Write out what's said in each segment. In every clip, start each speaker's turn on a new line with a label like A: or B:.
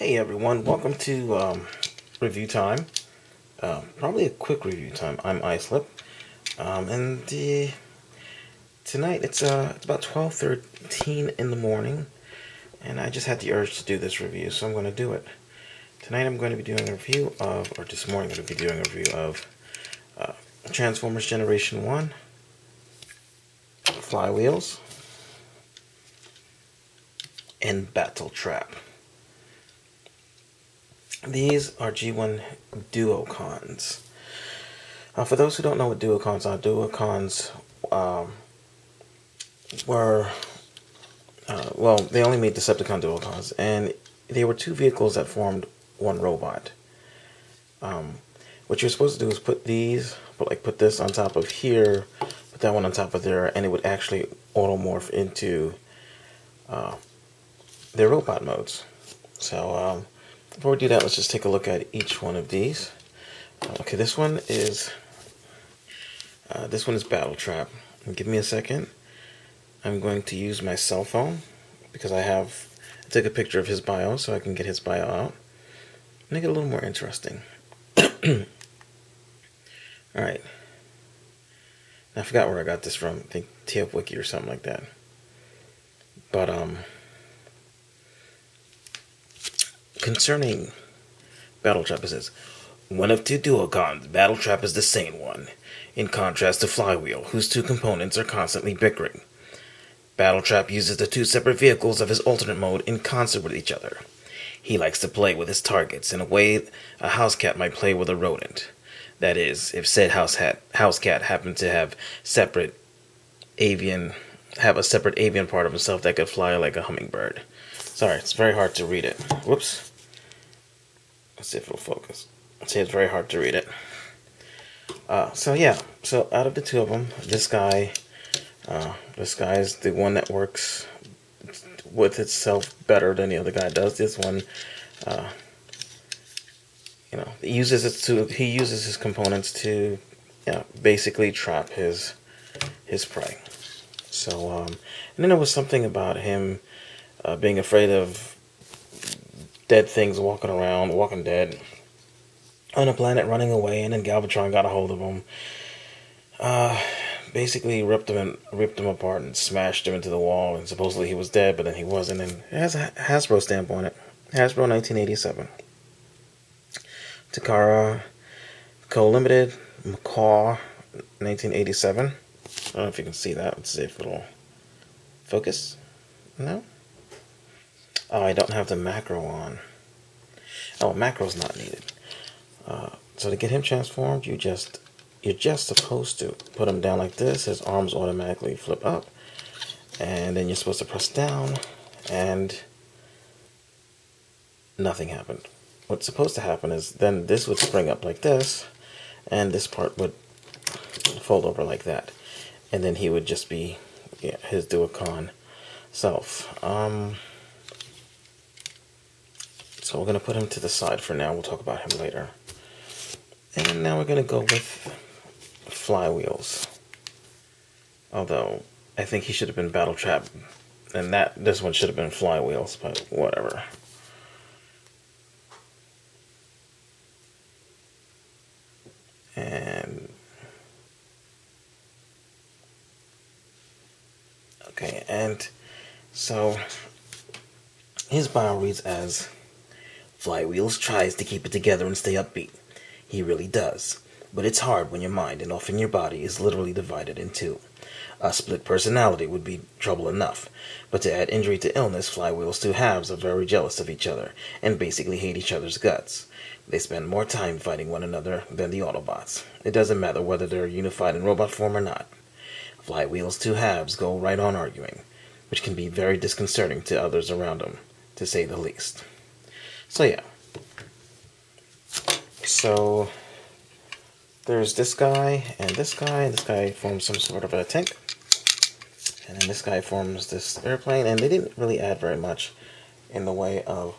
A: Hey everyone, welcome to review time. Probably a quick review time. I'm Islip, tonight it's about 12:13 in the morning, and I just had the urge to do this review, so I'm going to do it. Tonight I'm going to be doing a review of, or this morning I'm going to be doing a review of Transformers Generation 1, Flywheels, and Battletrap. These are G1 Duocons. For those who don't know what Duocons are, Duocons were, well, they only made Decepticon Duocons, and they were two vehicles that formed one robot. What you're supposed to do is put this on top of here, put that one on top of there, and it would actually automorph into their robot modes. So, before we do that, let's just take a look at each one of these. Okay, this one is Battletrap. Give me a second. I'm going to use my cell phone because I took a picture of his bio so I can get his bio out. Make it a little more interesting. Alright. I forgot where I got this from. I think TF Wiki or something like that. But, concerning Battletrap, it says, one of two Duocons, Battletrap is the sane one, in contrast to Flywheel, whose two components are constantly bickering. Battletrap uses the two separate vehicles of his alternate mode in concert with each other. He likes to play with his targets in a way a house cat might play with a rodent. That is, if said house cat happened to have a separate avian part of himself that could fly like a hummingbird. Sorry, it's very hard to read it. Whoops. Let's see if it'll focus. See, it's very hard to read it. So out of the two of them, this guy is the one that works with itself better than the other guy does. This one, he uses his components to, basically trap his prey. So, and then there was something about him being afraid of dead things walking dead on a planet, running away, and then Galvatron got a hold of him. Basically ripped him apart and smashed him into the wall, and supposedly he was dead, but then he wasn't, and it has a Hasbro stamp on it. Hasbro 1987. Takara Co-Limited, Macaw 1987. I don't know if you can see that. Let's see if it'll focus. No? Oh, I don't have the macro on. Oh, macro's not needed. So to get him transformed, you're just supposed to put him down like this. His arms automatically flip up, and then you're supposed to press down, and nothing happened. What's supposed to happen is then this would spring up like this, and this part would fold over like that, and then he would just be his Duocon self. So we're going to put him to the side for now. We'll talk about him later. And now we're going to go with Flywheels. Although, I think he should have been Battletrap. And this one should have been Flywheels, but whatever. And okay, and so his bio reads as, Flywheels tries to keep it together and stay upbeat. He really does. But it's hard when your mind and often your body is literally divided in two. A split personality would be trouble enough. But to add injury to illness, Flywheels' two halves are very jealous of each other and basically hate each other's guts. They spend more time fighting one another than the Autobots. It doesn't matter whether they're unified in robot form or not. Flywheels' two halves go right on arguing, which can be very disconcerting to others around them, to say the least. So yeah. So there's this guy, and this guy forms some sort of a tank. And then this guy forms this airplane, and they didn't really add very much in the way of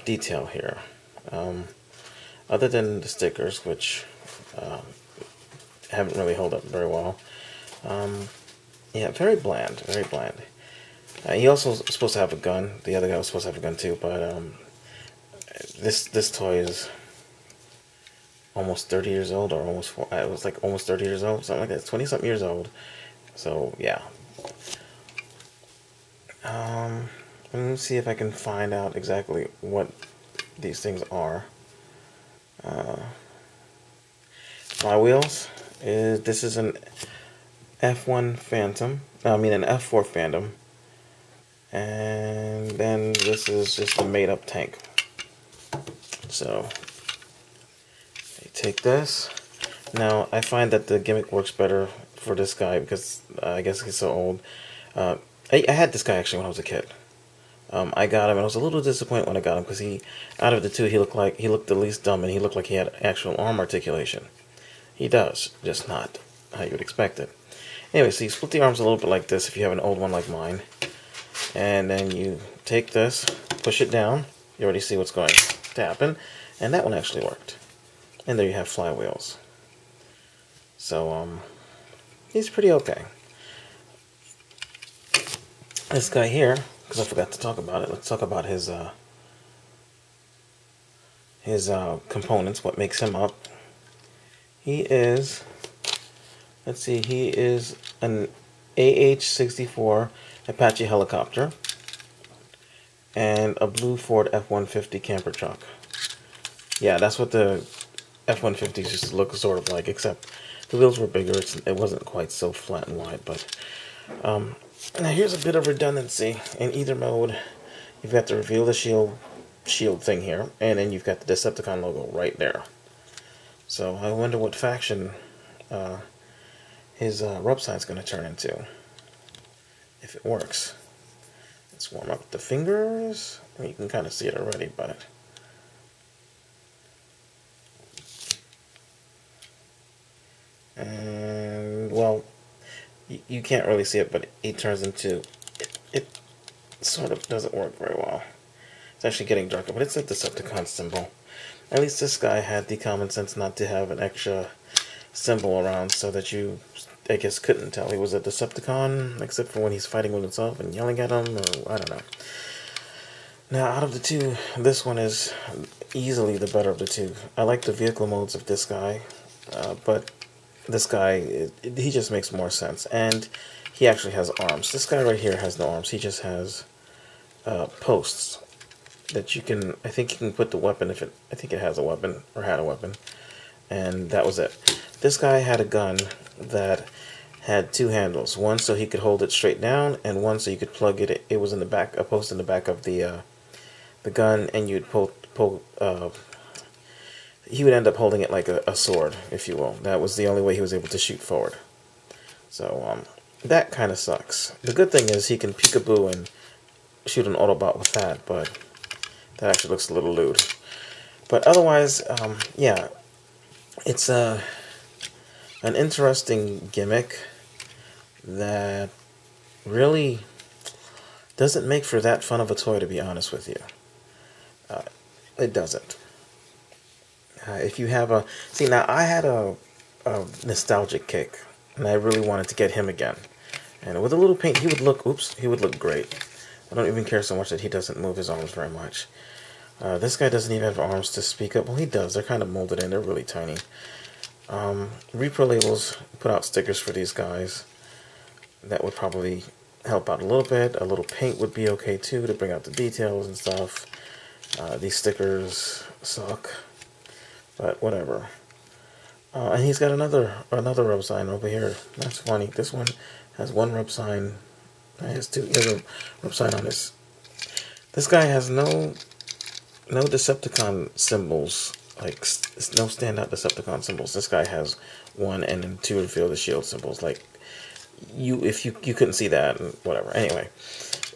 A: detail here. Other than the stickers, which haven't really held up very well. Yeah, very bland, very bland. He also was supposed to have a gun. The other guy was supposed to have a gun too, but this toy is almost 30 years old, or almost it was like almost 30 years old, something like that. 20 something years old. So yeah. Let me see if I can find out exactly what these things are. Flywheels is this is an F1 Phantom. I mean an F4 Phantom. And then this is just a made up tank. So you take this. Now I find that the gimmick works better for this guy because I guess he's so old. I had this guy actually when I was a kid. I got him and I was a little disappointed when I got him because out of the two, he looked the least dumb, and he looked like he had actual arm articulation. He does, just not how you would expect it. Anyway, so you split the arms a little bit like this if you have an old one like mine. And then you take this, push it down. You already see what's going to happen. And that one actually worked. And there you have Flywheels. So, he's pretty okay. This guy here, because I forgot to talk about it, let's talk about his components, what makes him up. He is, let's see, he is an AH-64 Apache helicopter and a blue Ford F-150 camper truck. Yeah, that's what the F-150s used to look sort of like, except the wheels were bigger. It wasn't quite so flat and wide, but now here's a bit of redundancy. In either mode, you've got the reveal the shield thing here, and then you've got the Decepticon logo right there. So I wonder what faction his rub sign's going to turn into, if it works. Let's warm up the fingers. I mean, you can kind of see it already, but and well, you can't really see it, but it turns into it sort of doesn't work very well. It's actually getting darker, but it's a Decepticon symbol. At least this guy had the common sense not to have an extra symbol around so that you, I guess, couldn't tell he was a Decepticon, except for when he's fighting with himself and yelling at him, or I don't know. Now, out of the two, this one is easily the better of the two. I like the vehicle modes of this guy, but this guy, he just makes more sense. And he actually has arms. This guy right here has no arms. He just has posts that you can, I think you can put the weapon if it, I think it has a weapon, or had a weapon. And that was it. This guy had a gun that had two handles. One so he could hold it straight down, and one so you could plug it. It was in the back, a post in the back of the gun, and you'd he would end up holding it like a sword, if you will. That was the only way he was able to shoot forward. So that kind of sucks. The good thing is he can peekaboo and shoot an Autobot with that, but that actually looks a little lewd. But otherwise, yeah, it's an interesting gimmick that really doesn't make for that fun of a toy, to be honest with you. It doesn't. If you have a... See, now, I had a nostalgic kick, and I really wanted to get him again. And with a little paint, he would look... Oops, he would look great. I don't even care so much that he doesn't move his arms very much. This guy doesn't even have arms to speak up. Well, he does. They're kind of molded in. They're really tiny. Repro Labels put out stickers for these guys. That would probably help out a little bit. A little paint would be okay, too, to bring out the details and stuff. These stickers suck. But whatever. And he's got another rub sign over here. That's funny. This one has one rub sign. He has a rub sign on this. This guy has no Decepticon symbols, like no standout Decepticon symbols. This guy has one, and then two reveal the shield symbols. Like if you couldn't see that, and whatever. Anyway,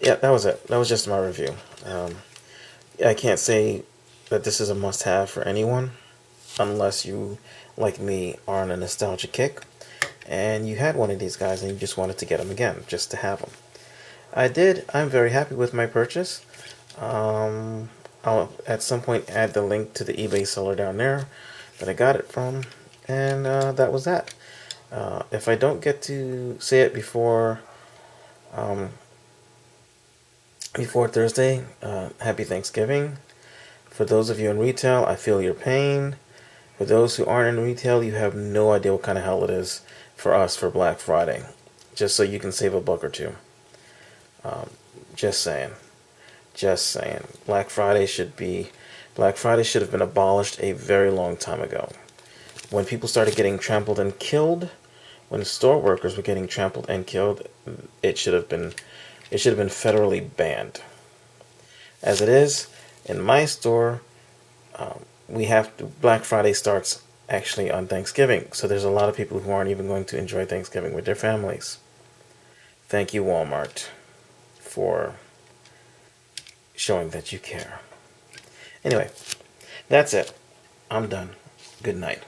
A: yeah, that was it. That was just my review. I can't say that this is a must-have for anyone, unless you, like me, are on a nostalgia kick, and you had one of these guys and you just wanted to get them again, just to have them. I did. I'm very happy with my purchase. I'll at some point add the link to the eBay seller down there that I got it from, and that was that. If I don't get to say it before before Thursday, happy Thanksgiving. For those of you in retail, I feel your pain. For those who aren't in retail, you have no idea what kind of hell it is for us for Black Friday. Just so you can save a buck or two. Just saying. Just saying. Black Friday should have been abolished a very long time ago. When people started getting trampled and killed, when store workers were getting trampled and killed, it should have been federally banned. As it is, in my store, Black Friday starts actually on Thanksgiving, so there's a lot of people who aren't even going to enjoy Thanksgiving with their families. Thank you, Walmart, for showing that you care. Anyway, that's it. I'm done. Good night.